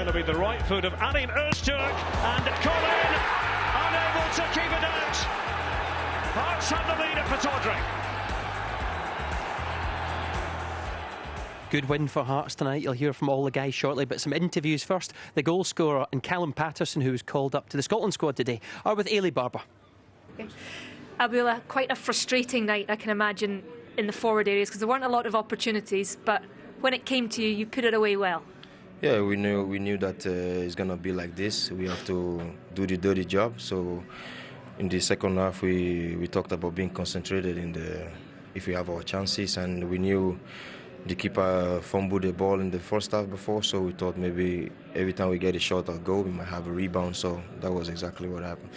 to be the right foot of Alim Öztürk, and Colin unable to keep it out. Hearts have the lead at Pittodrie. Good win for Hearts tonight. You'll hear from all the guys shortly, but some interviews first. The goal scorer and Callum Patterson, who was called up to the Scotland squad today, are with Ailey Barber. Okay. Abula, quite a frustrating night, I can imagine, in the forward areas, because there weren't a lot of opportunities, but when it came to you, you put it away well. Yeah, we knew that it's going to be like this. We have to do the dirty job. So in the second half, we talked about being concentrated if we have our chances, and we knew the keeper fumbled the ball in the first half before, so we thought maybe every time we get a shot or goal, we might have a rebound, so that was exactly what happened.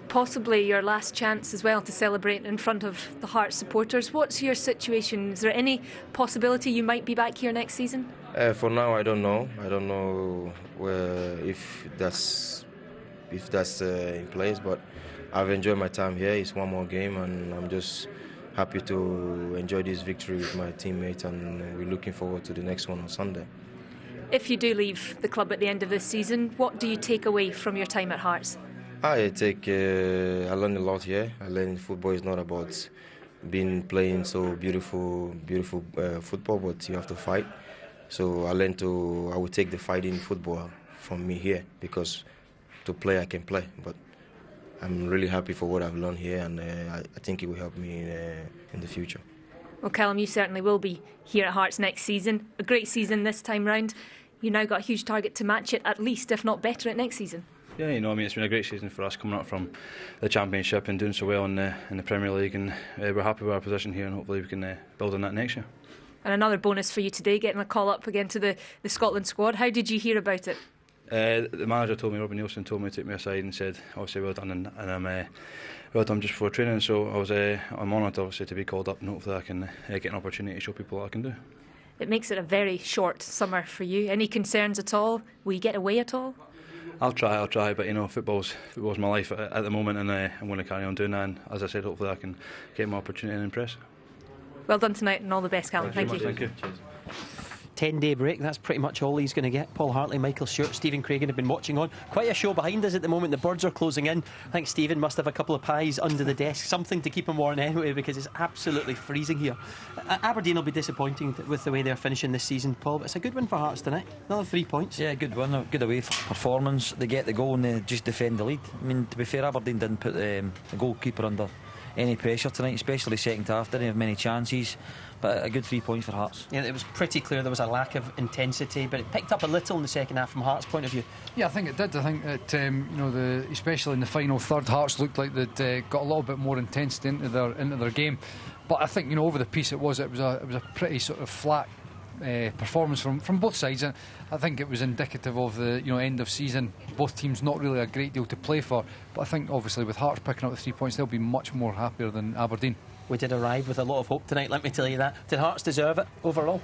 Possibly your last chance as well to celebrate in front of the Hearts supporters. What's your situation? Is there any possibility you might be back here next season? For now, I don't know. I don't know if that's in place, but I've enjoyed my time here. It's one more game, and I'm just happy to enjoy this victory with my teammates, and we're looking forward to the next one on Sunday. If you do leave the club at the end of this season, what do you take away from your time at Hearts? I learned a lot here. I learned football is not about playing so beautiful football, but you have to fight. So I will take the fighting football from me here, because to play I can play, but I'm really happy for what I've learned here, and I think it will help me in the future. Well, Callum, you certainly will be here at Hearts next season. A great season this time round. You now got a huge target to match it, at least, if not better, it next season. Yeah, it's been a great season for us, coming up from the Championship and doing so well in the Premier League, and we're happy with our position here, and hopefully we can build on that next year. And another bonus for you today, getting a call up again to the Scotland squad. How did you hear about it? The manager told me, Robin Nielsen told me to take me aside and said, obviously well done, and I'm well done just before training, so I'm honoured obviously to be called up, and hopefully I can get an opportunity to show people what I can do. It makes it a very short summer for you. Any concerns at all? Will you get away at all? I'll try, but football's my life at the moment, and I'm going to carry on doing that, and as I said, hopefully I can get my opportunity and impress. Well done tonight, and all the best, Callum. Thank you. Thank you. 10-day break, that's pretty much all he's going to get. Paul Hartley, Michael Stewart, Stephen Craigan have been watching on. Quite a show behind us at the moment. The birds are closing in. I think Stephen must have a couple of pies under the desk, something to keep him warm anyway, because it's absolutely freezing here. Aberdeen will be disappointing with the way they're finishing this season, Paul, but it's a good win for Hearts tonight. Another 3 points. Yeah, good win, good away performance. They get the goal and they just defend the lead. I mean, to be fair, Aberdeen didn't put the goalkeeper under any pressure tonight, especially second half. Didn't have many chances, but a good 3 points for Hearts. Yeah, it was pretty clear there was a lack of intensity, but it picked up a little in the second half from Hearts' point of view. Yeah, I think it did. I think that especially in the final third, Hearts looked like they'd got a little bit more intensity into their game. But I think over the piece it was a pretty sort of flat performance from both sides. And I think it was indicative of the end of season. Both teams not really a great deal to play for, but I think obviously with Hearts picking up the 3 points, they'll be much more happier than Aberdeen. We did arrive with a lot of hope tonight, let me tell you that. Did Hearts deserve it overall?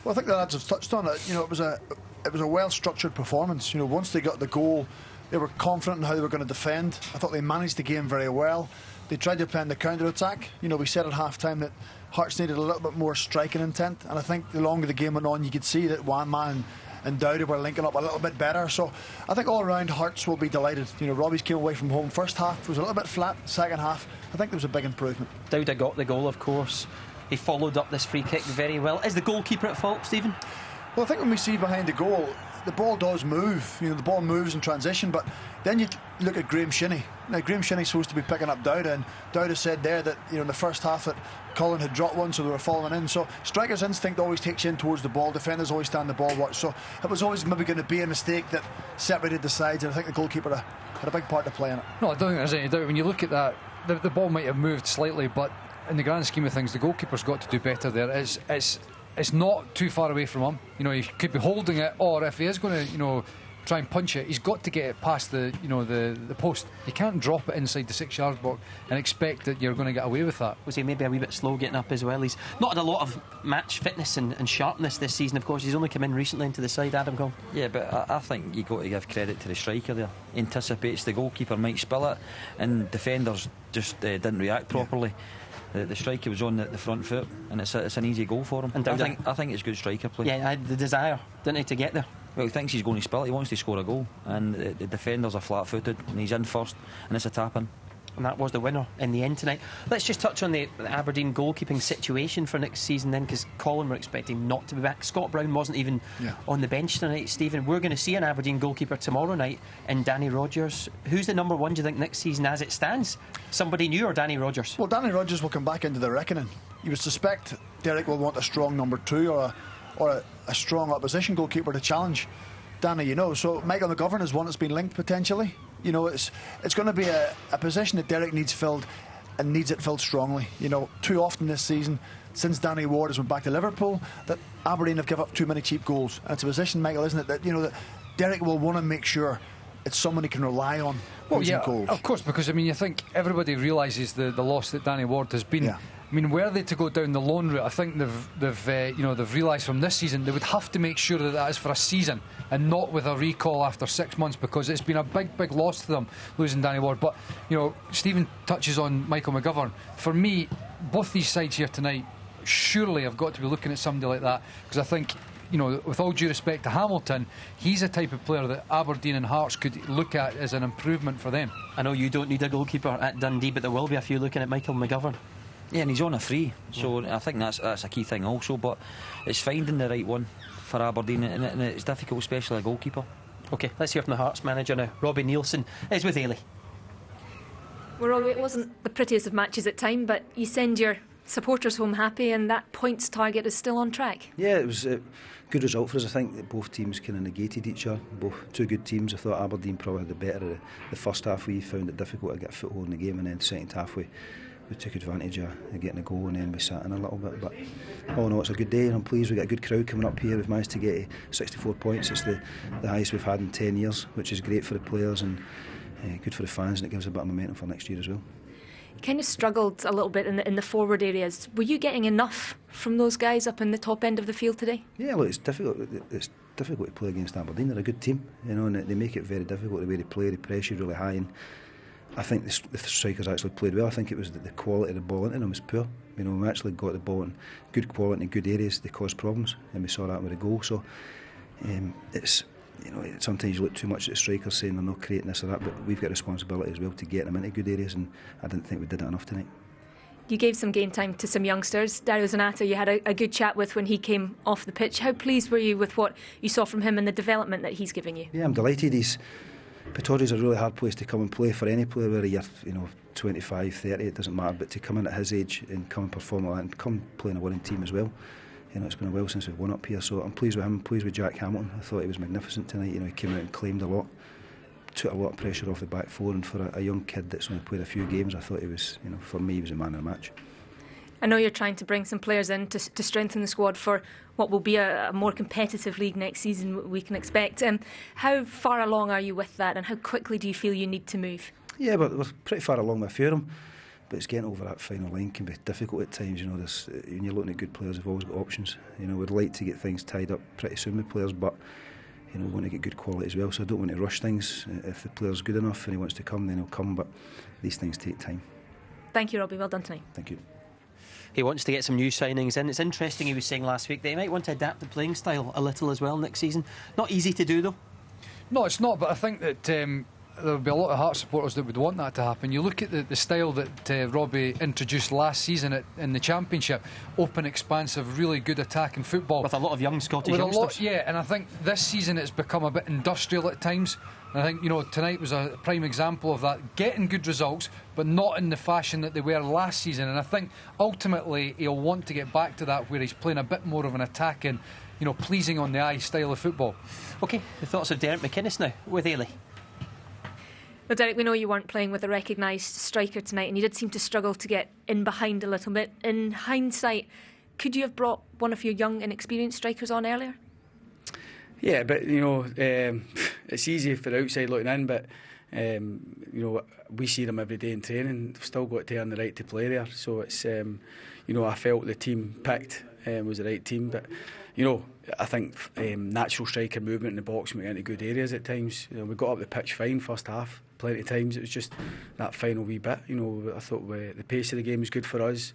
Well, I think the lads have touched on it. It was a well structured performance. Once they got the goal, they were confident in how they were going to defend. I thought they managed the game very well. They tried to play in the counter attack. We said at half time that Hearts needed a little bit more striking intent, and I think the longer the game went on, you could see that Wanman and Dowdy were linking up a little bit better. So I think all round Hearts will be delighted. Robbie's came away from home. First half was a little bit flat. Second half, I think there was a big improvement. Dowdy got the goal, of course. He followed up this free kick very well. Is the goalkeeper at fault, Stephen? Well, I think when we see behind the goal, the ball does move. The ball moves in transition, but then you look at Graham Shinney. Now, Graham Shinney's supposed to be picking up Dowda, and Dowda said there that in the first half that Colin had dropped one, so they were falling in. So striker's instinct always takes you in towards the ball. Defenders always stand the ball watch. So it was always maybe going to be a mistake that separated the sides, and I think the goalkeeper had a big part to play in it. No, I don't think there's any doubt. When you look at that, the ball might have moved slightly, but in the grand scheme of things, the goalkeeper's got to do better there. It's not too far away from him. He could be holding it, or if he is going to, try and punch it, he's got to get it past the post. You can't drop it inside the 6 yard box and expect that you're going to get away with that. Was he maybe a wee bit slow getting up as well? He's not had a lot of match fitness and sharpness this season, of course. He's only come in recently into the side, Adam Cole. Yeah, but I think you've got to give credit to the striker there. He anticipates the goalkeeper might spill it, and defenders just didn't react properly. The striker was on the front foot, and it's an easy goal for him. And I think it's good striker play. Yeah, I had the desire, didn't he, to get there. Well, he thinks he's going to spill it. He wants to score a goal, and the defenders are flat-footed, and he's in first, and it's a tap-in. And that was the winner in the end tonight. Let's just touch on the Aberdeen goalkeeping situation for next season then, because Colin were expecting not to be back. Scott Brown wasn't even on the bench tonight. Stephen, we're going to see an Aberdeen goalkeeper tomorrow night in Danny Rogers. Who's the number one, do you think, next season as it stands? Somebody new or Danny Rogers? Well, Danny Rogers will come back into the reckoning. You would suspect Derek will want a strong number two or a strong opposition goalkeeper to challenge Danny, you know. So Michael McGovern is one that's been linked potentially. You know, it's going to be a position that Derek needs filled, and needs it filled strongly. You know, too often this season, since Danny Ward has went back to Liverpool, that Aberdeen have given up too many cheap goals. And it's a position, Michael, isn't it, that, you know, that Derek will want to make sure it's someone he can rely on. Well, yeah, of course, because I mean, you think everybody realises the loss that Danny Ward has been. Yeah. I mean, were they to go down the loan route, I think they've realised from this season they would have to make sure that is for a season and not with a recall after 6 months, because it's been a big loss to them losing Danny Ward. But you know, Stephen touches on Michael McGovern. For me, both these sides here tonight surely have got to be looking at somebody like that, because I think, you know, with all due respect to Hamilton, he's a type of player that Aberdeen and Hearts could look at as an improvement for them. I know you don't need a goalkeeper at Dundee, but there will be a few looking at Michael McGovern. Yeah, and he's on a free, so I think that's a key thing also. But it's finding the right one for Aberdeen, and it's difficult, especially a goalkeeper. OK, let's hear from the Hearts manager now. Robbie Nielsen is with Ailey. Well, Robbie, it wasn't the prettiest of matches at time, but you send your supporters home happy, and that points target is still on track. Yeah, it was a good result for us. I think that both teams kind of negated each other. Both two good teams. I thought Aberdeen probably had the better of the first half. We found it difficult to get a foothold in the game, and then the second half we took advantage of getting a goal, and then we sat in a little bit. But all in all, it's a good day, and I'm pleased we got a good crowd coming up here. We've managed to get 64 points. It's the highest we've had in 10 years, which is great for the players and good for the fans, and it gives a bit of momentum for next year as well. You kind of struggled a little bit in the forward areas. Were you getting enough from those guys up in the top end of the field today? Yeah, look, it's difficult. It's difficult to play against Aberdeen. They're a good team, you know, and they make it very difficult the way they play. They pressure really high, and I think the strikers actually played well. I think it was the quality of the ball into them was poor. You know, we actually got the ball in good quality in good areas. They caused problems, and we saw that with a goal. So it's, you know, sometimes you look too much at the strikers saying they're not creating this or that, but we've got responsibility as well to get them into good areas, and I didn't think we did it enough tonight. You gave some game time to some youngsters. Dario Zanatta, you had a good chat with when he came off the pitch. How pleased were you with what you saw from him and the development that he's giving you? Yeah, I'm delighted. Pittodrie's a really hard place to come and play for any player, whether you're 25, 30, it doesn't matter, but to come in at his age and come and perform like that and come play in a winning team as well. You know, it's been a while since we've won up here, so I'm pleased with him. I'm pleased with Jack Hamilton. I thought he was magnificent tonight. You know, he came out and claimed a lot, took a lot of pressure off the back four, and for a young kid that's only played a few games, I thought he was, you know, for me, he was a man of the match. I know you're trying to bring some players in to strengthen the squad for what will be a more competitive league next season, we can expect. How far along are you with that, and how quickly do you feel you need to move? Yeah, but we're pretty far along with a few of them, but it's getting over that final line can be difficult at times. You know, when you're looking at good players, they've always got options. You know, we'd like to get things tied up pretty soon with players, but you know, we want to get good quality as well, so I don't want to rush things. If the player's good enough and he wants to come, then he'll come, but these things take time. Thank you, Robbie. Well done tonight. Thank you. He wants to get some new signings in. It's interesting, he was saying last week, they might want to adapt the playing style a little as well next season. Not easy to do though. No, it's not, but I think that there'll be a lot of Hearts supporters that would want that to happen. You look at the style that Robbie introduced last season in the Championship, open, expansive, really good attacking football. With a lot of young Scottish youngsters. Yeah, and I think this season it's become a bit industrial at times. And I think, you know, tonight was a prime example of that, getting good results, but not in the fashion that they were last season. And I think ultimately he'll want to get back to that, where he's playing a bit more of an attacking, you know, pleasing on the eye style of football. OK, the thoughts of Derek McInnes now with Ailey. Well, Derek, we know you weren't playing with a recognised striker tonight, and you did seem to struggle to get in behind a little bit. In hindsight, could you have brought one of your young, inexperienced strikers on earlier? Yeah, but you know, it's easy for the outside looking in, but you know, we see them every day in training. They've still got to earn the right to play there. So it's you know, I felt the team picked was the right team, but you know, I think natural striker movement in the box we get into good areas at times. You know, we got up the pitch fine first half, plenty of times. It was just that final wee bit. You know, I thought the pace of the game was good for us.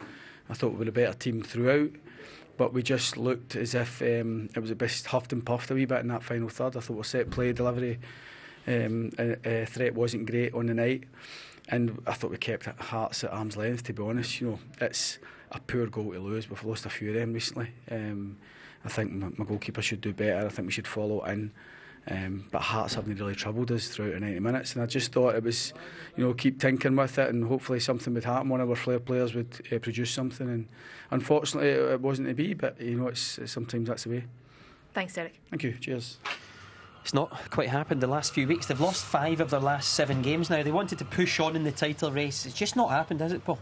I thought we were a better team throughout. but we just looked as if it was a bit huffed and puffed a wee bit in that final third. I thought our set play delivery threat wasn't great on the night, and I thought we kept Hearts at arm's length, to be honest. You know, it's a poor goal to lose. We've lost a few of them recently. I think my goalkeeper should do better. I think we should follow it in. But Hearts haven't really troubled us throughout the 90 minutes, and I just thought it was, you know, keep tinkering with it, and hopefully something would happen. One of our flair players would produce something, and unfortunately it wasn't to be. But you know, it's sometimes that's the way. Thanks, Derek. Thank you. Cheers. It's not quite happened the last few weeks. They've lost 5 of their last 7 games now. They wanted to push on in the title race. It's just not happened, has it, Paul?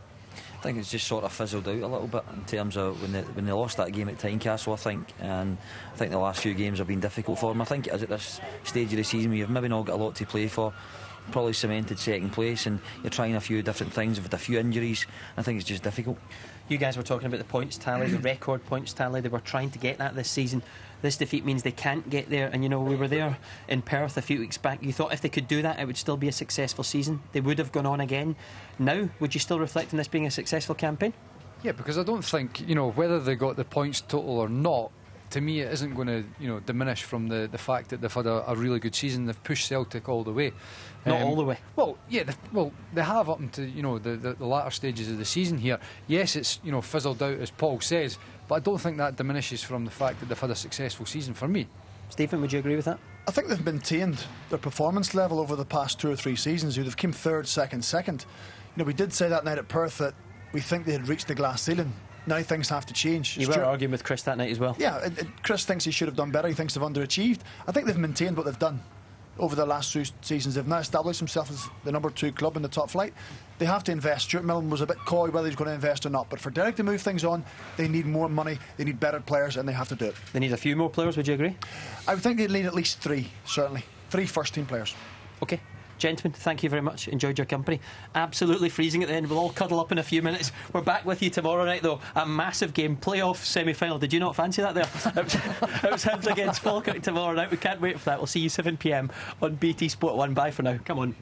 I think it's just sort of fizzled out a little bit in terms of when they lost that game at Tynecastle, I think, and I think the last few games have been difficult for them. I think as at this stage of the season, we've maybe not got a lot to play for. Probably cemented second place, and you're trying a few different things with a few injuries. I think it's just difficult. You guys were talking about the points tally, the record points tally. They were trying to get that this season. This defeat means they can't get there, and you know, we were there in Perth a few weeks back. You thought if they could do that, it would still be a successful season. They would have gone on again. Now, would you still reflect on this being a successful campaign? Yeah, because I don't think, you know, whether they got the points total or not, to me it isn't going to, you know, diminish from the fact that they've had a really good season. They've pushed Celtic all the way. Not all the way. Well, yeah, they have up into, you know, the latter stages of the season here. Yes, it's, you know, fizzled out, as Paul says, but I don't think that diminishes from the fact that they've had a successful season for me. Stephen, would you agree with that? I think they've maintained their performance level over the past 2 or 3 seasons. They've come third, second. You know, we did say that night at Perth that we think they had reached the glass ceiling. Now things have to change. You were arguing with Chris that night as well. Yeah, Chris thinks he should have done better. He thinks they've underachieved. I think they've maintained what they've done over the last 2 seasons. They've now established themselves as the number 2 club in the top flight. They have to invest. Stuart Millen was a bit coy whether he's going to invest or not, but for Derek to move things on, they need more money, they need better players, and they have to do it. They need a few more players, would you agree? I would think they'd need at least 3, certainly. 3 first-team players. OK. Gentlemen, thank you very much. Enjoyed your company. Absolutely freezing at the end. We'll all cuddle up in a few minutes. We're back with you tomorrow night, though. A massive game, playoff semi-final. Did you not fancy that there? It was Hibs against Falkirk tomorrow night. We can't wait for that. We'll see you 7 p.m. on BT Sport 1. Bye for now. Come on.